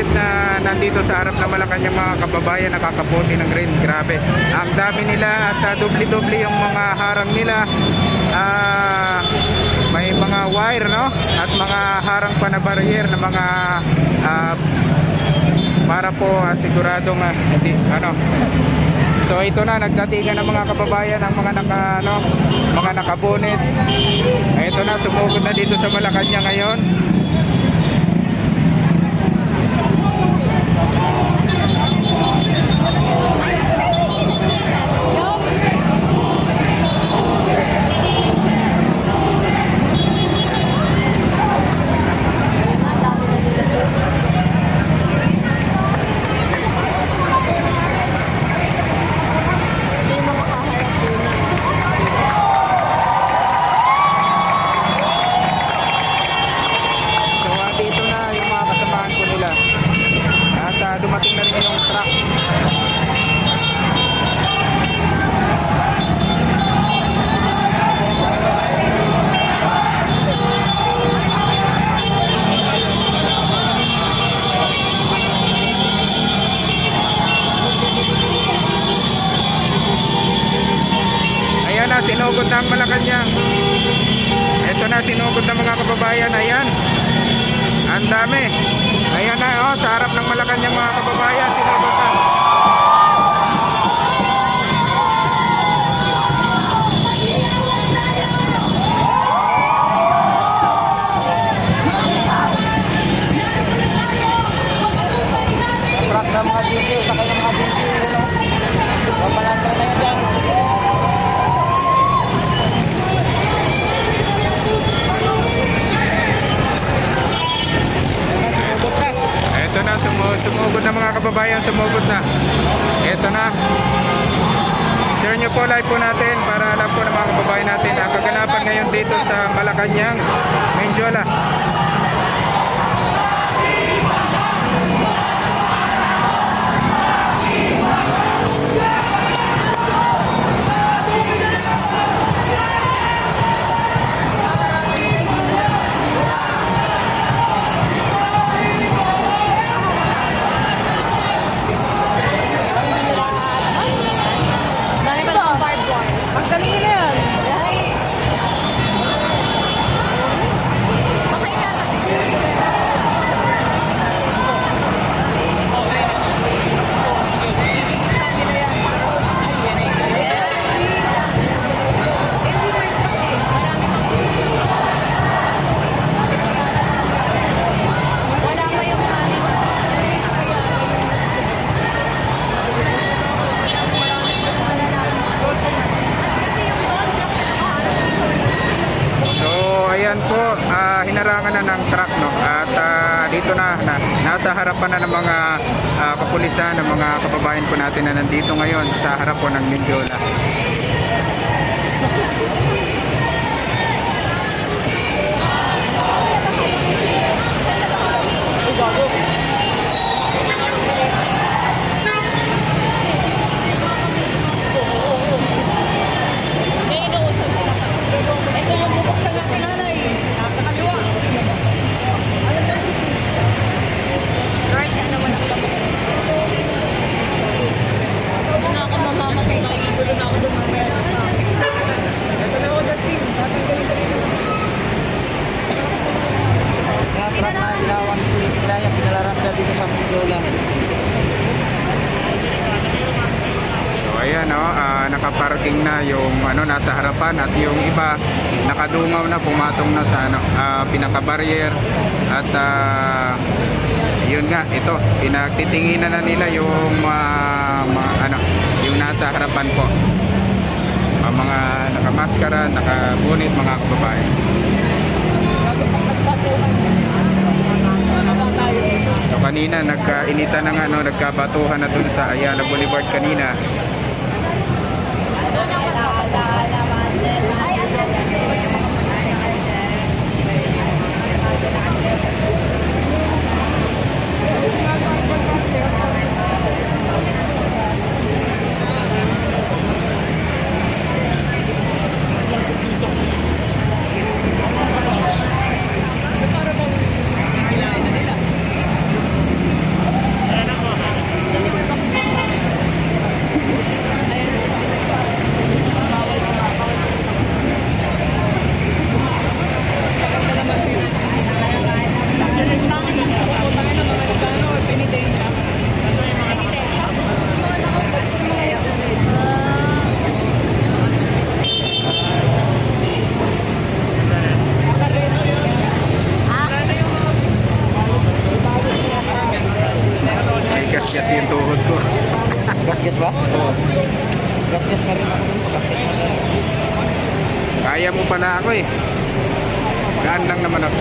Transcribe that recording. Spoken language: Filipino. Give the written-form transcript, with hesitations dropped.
Martires na nandito sa harap ng Malacanang mga kababayan, nakakaputi ng green. Grabe, ang dami nila at dubli-dubli yung mga harang nila. May mga wire, no, at mga harang pa na barrier na mga para po siguradong hindi ano. So ito na, nagdatingan ng mga kababayan ang mga mga nakabunit. Ito na, sumugod na dito sa Malacanang ngayon. Dumating na rin yung truck. Ayan na, sinugod na ang Malacanang. Ito na, sinugod na mga kababayan. Ayan, ang dami. Ayan na, oh, sa harap ng Malacanang mga kababayan, sinugod na. Truck na mga GC, sakay ng mga GC. Papalantra na yan dyan. Ito na, sumugod na mga kababayan, sumugod na. Ito na. Share nyo po, live po natin para alam po ng mga kababayan natin ang kaganapan ngayon dito sa Malacanang, Menjola. Hinarangan na ng truck, no, at dito na nasa harapan na ng mga kapulisan, ng mga kababayan po natin na nandito ngayon sa harap po ng Menjola. Ayan, no, nakaparking na yung nasa harapan at yung iba nakadungaw na, pumatong na sa pinaka-barrier at yun nga, ito pinagtitinginan na nila yung yung nasa harapan po, mga nakamaskara, nakabunit mga kababayan. So kanina nagkainitan ng nagkabatuhan na dun sa Ayala Boulevard kanina. Gas-gas ba? Oo. Gas-gas nga rin ako. Kaya mo pala ako eh. Gaan lang naman ako.